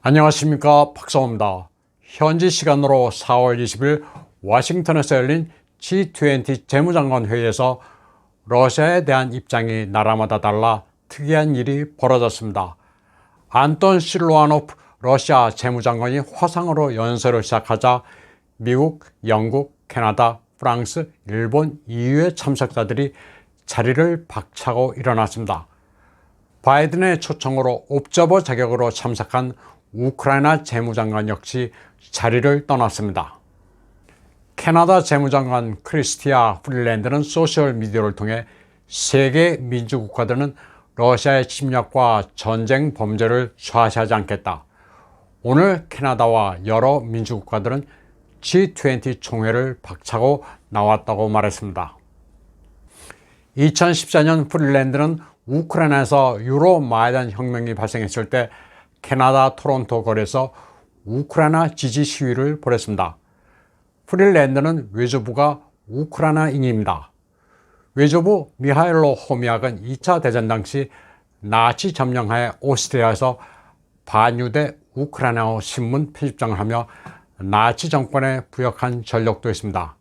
안녕하십니까, 박성호입니다. 현지 시간으로 4월 20일 워싱턴에서 열린 G20 재무장관 회의에서 러시아에 대한 입장이 나라마다 달라 특이한 일이 벌어졌습니다. 안톤 실루아노프 러시아 재무장관이 화상으로 연설을 시작하자 미국, 영국, 캐나다, 프랑스, 일본, EU의 참석자들이 자리를 박차고 일어났습니다. 바이든의 초청으로 옵저버 자격으로 참석한 우크라이나 재무장관 역시 자리를 떠났습니다. 캐나다 재무장관 크리스티아 프릴랜드는 소셜미디어를 통해 세계 민주국가들은 러시아의 침략과 전쟁 범죄를 좌시하지 않겠다. 오늘 캐나다와 여러 민주국가들은 G20 총회를 박차고 나왔다고 말했습니다. 2014년 프릴랜드는 우크라이나에서 유로마이단 혁명이 발생했을 때 캐나다 토론토 거리에서 우크라이나 지지 시위를 벌였습니다. 프릴랜드는 외교부가 우크라이나인입니다. 외교부 미하일로 호미악은 2차 대전 당시 나치 점령하에 오스트리아에서 반유대 우크라이나어 신문 편집장을 하며 나치 정권에 부역한 전력도 있습니다.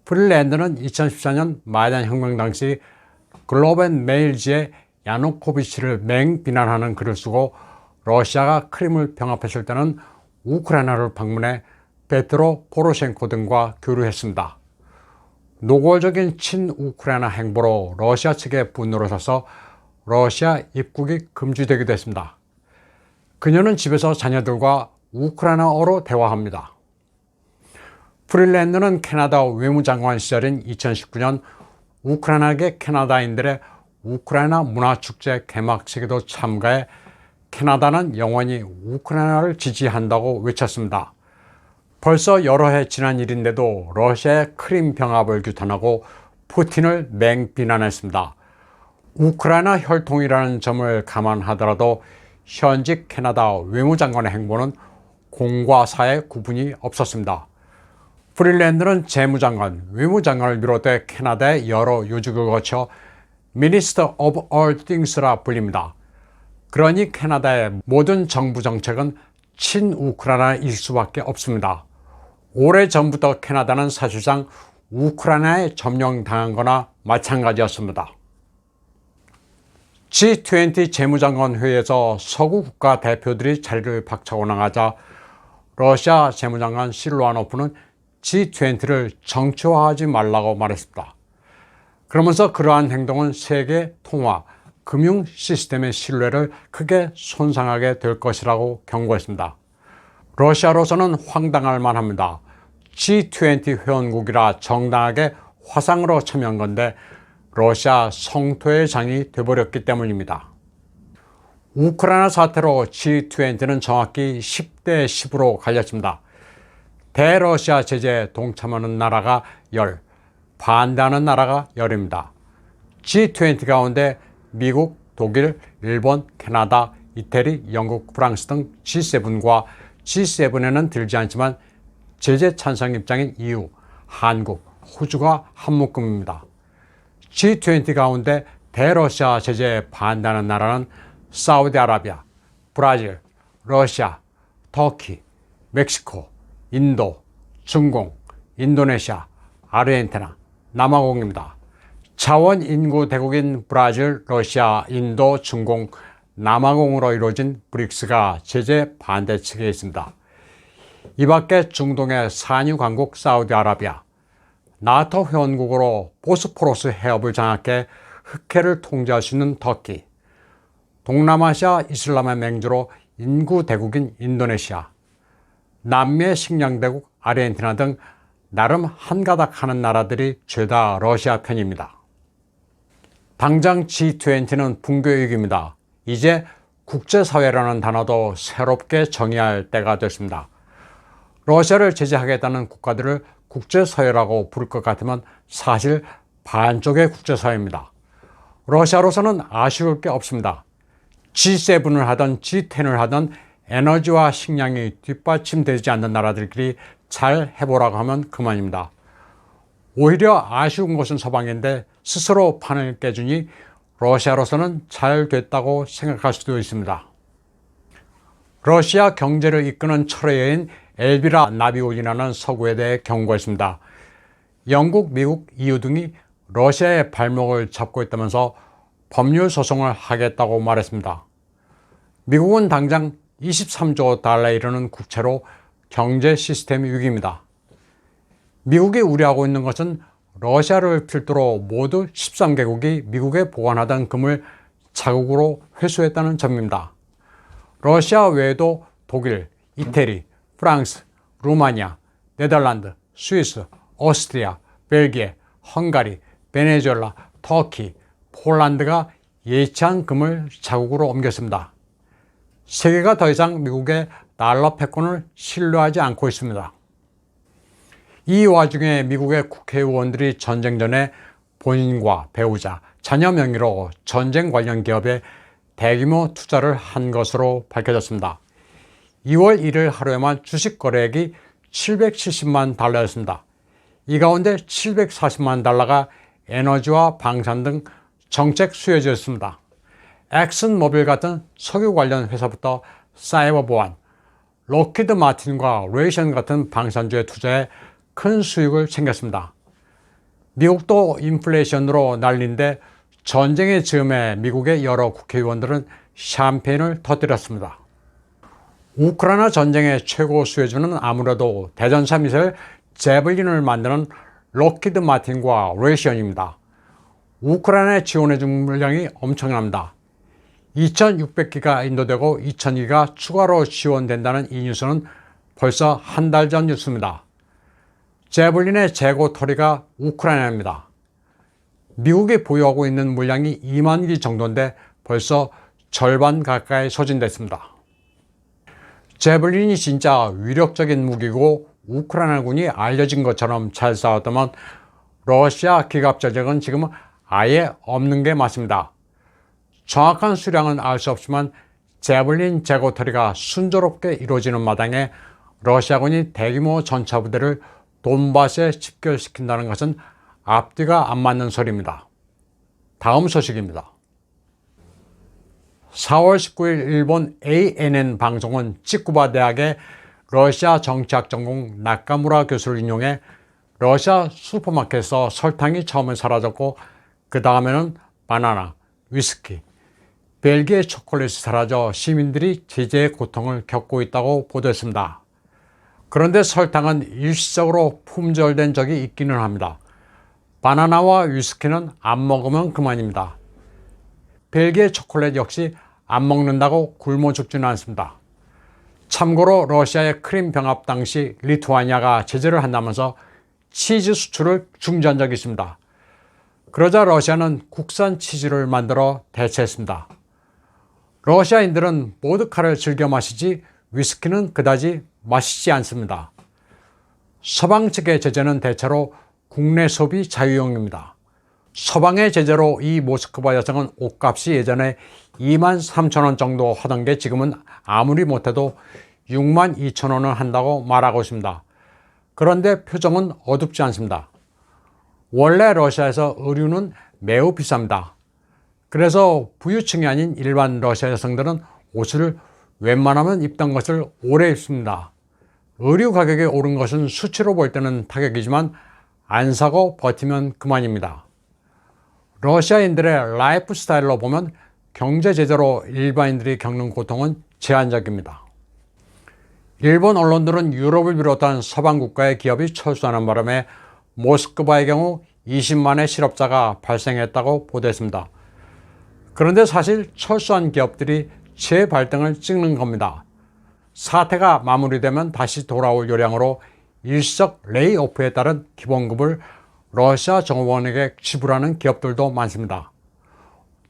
프릴랜드는 2014년 마이단 혁명 당시 글로벤 메일지에 야누코비치를 맹비난하는 글을 쓰고 러시아가 크림을 병합했을 때는 우크라이나를 방문해 베트로 포로셴코 등과 교류했습니다. 노골적인 친우크라이나 행보로 러시아 측의 분노를 사서 러시아 입국이 금지되기도 했습니다. 그녀는 집에서 자녀들과 우크라이나어로 대화합니다. 프릴랜드는 캐나다 외무장관 시절인 2019년 우크라이나계 캐나다인들의 우크라이나 문화축제 개막식에도 참가해 캐나다는 영원히 우크라이나를 지지한다고 외쳤습니다. 벌써 여러 해 지난 일인데도 러시아의 크림 병합을 규탄하고 푸틴을 맹비난했습니다. 우크라이나 혈통이라는 점을 감안하더라도 현직 캐나다 외무장관의 행보는 공과 사의 구분이 없었습니다. 프릴랜드는 재무장관, 외무장관을 비롯해 캐나다의 여러 요직을 거쳐 Minister of All Things라 불립니다. 그러니 캐나다의 모든 정부 정책은 친우크라이나일 수밖에 없습니다. 오래전부터 캐나다는 사실상 우크라이나에 점령당한 거나 마찬가지였습니다. G20 재무장관 회의에서 서구 국가 대표들이 자리를 박차고 나가자 러시아 재무장관 실루아노프는 G20를 정치화하지 말라고 말했습니다. 그러면서 그러한 행동은 세계 통화, 금융 시스템의 신뢰를 크게 손상하게 될 것이라고 경고했습니다. 러시아로서는 황당할 만합니다. G20 회원국이라 정당하게 화상으로 참여한 건데 러시아 성토의 장이 돼버렸기 때문입니다. 우크라이나 사태로 G20는 정확히 10대 10으로 갈렸습니다. 대러시아 제재에 동참하는 나라가 10, 반대하는 나라가 10입니다. G20 가운데 미국, 독일, 일본, 캐나다, 이태리, 영국, 프랑스 등 G7과 G7에는 들지 않지만 제재 찬성 입장인 EU, 한국, 호주가 한묶음입니다. G20 가운데 대러시아 제재에 반대하는 나라는 사우디아라비아, 브라질, 러시아, 터키, 멕시코, 인도, 중공, 인도네시아, 아르헨티나, 남아공입니다. 자원 인구 대국인 브라질, 러시아, 인도, 중공, 남아공으로 이루어진 브릭스가 제재 반대 측에 있습니다. 이 밖에 중동의 산유 강국 사우디아라비아, 나토 회원국으로 보스포러스 해협을 장악해 흑해를 통제할 수 있는 터키, 동남아시아 이슬람의 맹주로 인구 대국인 인도네시아, 남미의 식량 대국 아르헨티나 등 나름 한가닥 하는 나라들이 죄다 러시아 편입니다. 당장 G20는 붕괴위기입니다. 이제 국제사회라는 단어도 새롭게 정의할 때가 됐습니다. 러시아를 제재하겠다는 국가들을 국제사회라고 부를 것 같으면 사실 반쪽의 국제사회입니다. 러시아로서는 아쉬울 게 없습니다. G7을 하든 G10을 하든 에너지와 식량이 뒷받침되지 않는 나라들끼리 잘 해보라고 하면 그만입니다. 오히려 아쉬운 것은 서방인데 스스로 판을 깨주니 러시아로서는 잘 됐다고 생각할 수도 있습니다. 러시아 경제를 이끄는 철의 여인 엘비라 나비울리나는 서구에 대해 경고했습니다. 영국, 미국, EU 등이 러시아의 발목을 잡고 있다면서 법률 소송을 하겠다고 말했습니다. 미국은 당장 23조 달러에 이르는 국채로 경제 시스템 위기입니다. 미국이 우려하고 있는 것은 러시아를 필두로 모두 13개국이 미국에 보관하던 금을 자국으로 회수했다는 점입니다. 러시아 외에도 독일, 이태리, 프랑스, 루마니아, 네덜란드, 스위스, 오스트리아, 벨기에, 헝가리, 베네수엘라, 터키, 폴란드가 예치한 금을 자국으로 옮겼습니다. 세계가 더 이상 미국의 달러 패권을 신뢰하지 않고 있습니다. 이 와중에 미국의 국회의원들이 전쟁 전에 본인과 배우자, 자녀 명의로 전쟁 관련 기업에 대규모 투자를 한 것으로 밝혀졌습니다. 2월 1일 하루에만 주식 거래액이 770만 달러였습니다. 이 가운데 740만 달러가 에너지와 방산 등 정책 수혜주였습니다. 엑슨모빌 같은 석유 관련 회사부터 사이버 보안, 록히드 마틴과 레이션 같은 방산주에 투자해 큰 수익을 챙겼습니다. 미국도 인플레이션으로 난리인데 전쟁의 즈음에 미국의 여러 국회의원들은 샴페인을 터뜨렸습니다. 우크라이나 전쟁의 최고 수혜주는 아무래도 대전차 미사일 제블린을 만드는 록히드 마틴과 레이션입니다. 우크라이나에 지원해준 물량이 엄청납니다. 2,600기가 인도되고 2,000기가 추가로 지원된다는 이 뉴스는 벌써 한 달 전 뉴스입니다. 제블린의 재고 터리가 우크라이나입니다. 미국이 보유하고 있는 물량이 2만 기 정도인데 벌써 절반 가까이 소진됐습니다. 제블린이 진짜 위력적인 무기고 우크라이나군이 알려진 것처럼 잘 싸웠다면 러시아 기갑 전력은 지금 아예 없는 게 맞습니다. 정확한 수량은 알 수 없지만 제블린 재고 터리가 순조롭게 이루어지는 마당에 러시아군이 대규모 전차 부대를 돈바스에 집결시킨다는 것은 앞뒤가 안 맞는 소리입니다. 다음 소식입니다. 4월 19일 일본 ANN 방송은 츠쿠바 대학의 러시아 정치학 전공 나카무라 교수를 인용해 러시아 슈퍼마켓에서 설탕이 처음에 사라졌고 그 다음에는 바나나, 위스키, 벨기에 초콜릿이 사라져 시민들이 제재의 고통을 겪고 있다고 보도했습니다. 그런데 설탕은 일시적으로 품절된 적이 있기는 합니다. 바나나와 위스키는 안 먹으면 그만입니다. 벨기에 초콜릿 역시 안 먹는다고 굶어 죽지는 않습니다. 참고로 러시아의 크림 병합 당시 리투아니아가 제재를 한다면서 치즈 수출을 중지한 적이 있습니다. 그러자 러시아는 국산 치즈를 만들어 대체했습니다. 러시아인들은 보드카를 즐겨 마시지 위스키는 그다지 마시지 않습니다. 서방 측의 제재는 대체로 국내 소비 자유용입니다. 서방의 제재로 이 모스크바 여성은 옷값이 예전에 23,000원 정도 하던 게 지금은 아무리 못해도 62,000원을 한다고 말하고 있습니다. 그런데 표정은 어둡지 않습니다. 원래 러시아에서 의류는 매우 비쌉니다. 그래서 부유층이 아닌 일반 러시아 여성들은 옷을 웬만하면 입던 것을 오래 입습니다. 의류 가격이 오른 것은 수치로 볼 때는 타격이지만 안 사고 버티면 그만입니다. 러시아인들의 라이프 스타일로 보면 경제 제재로 일반인들이 겪는 고통은 제한적입니다. 일본 언론들은 유럽을 비롯한 서방 국가의 기업이 철수하는 바람에 모스크바의 경우 20만의 실업자가 발생했다고 보도했습니다. 그런데 사실 철수한 기업들이 재발등을 찍는 겁니다. 사태가 마무리되면 다시 돌아올 요량으로 일시적 레이오프에 따른 기본급을 러시아 정부원에게 지불하는 기업들도 많습니다.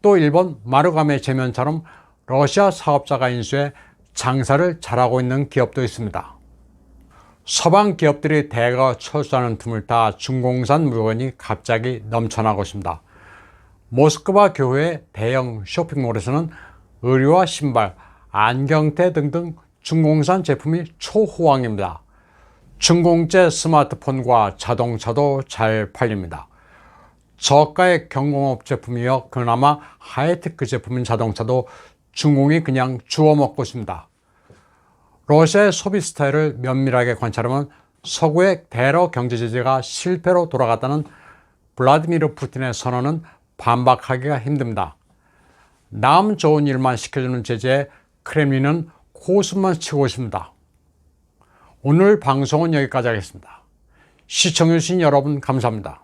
또 일본 마루가메 제면처럼 러시아 사업자가 인수해 장사를 잘하고 있는 기업도 있습니다. 서방 기업들이 대거 철수하는 틈을 타 중공산 물건이 갑자기 넘쳐나고 있습니다. 모스크바 교외의 대형 쇼핑몰에서는 의류와 신발, 안경테 등등 중공산 제품이 초호황입니다. 중공제 스마트폰과 자동차도 잘 팔립니다. 저가의 경공업 제품이여 그나마 하이테크 제품인 자동차도 중공이 그냥 주워 먹고 있습니다. 러시아의 소비 스타일을 면밀하게 관찰하면 서구의 대러 경제 제재가 실패로 돌아갔다는 블라디미르 푸틴의 선언은 반박하기가 힘듭니다. 남 좋은 일만 시켜주는 제재에 크렘린은 코웃음만 치고 있습니다. 오늘 방송은 여기까지 하겠습니다. 시청해주신 여러분 감사합니다.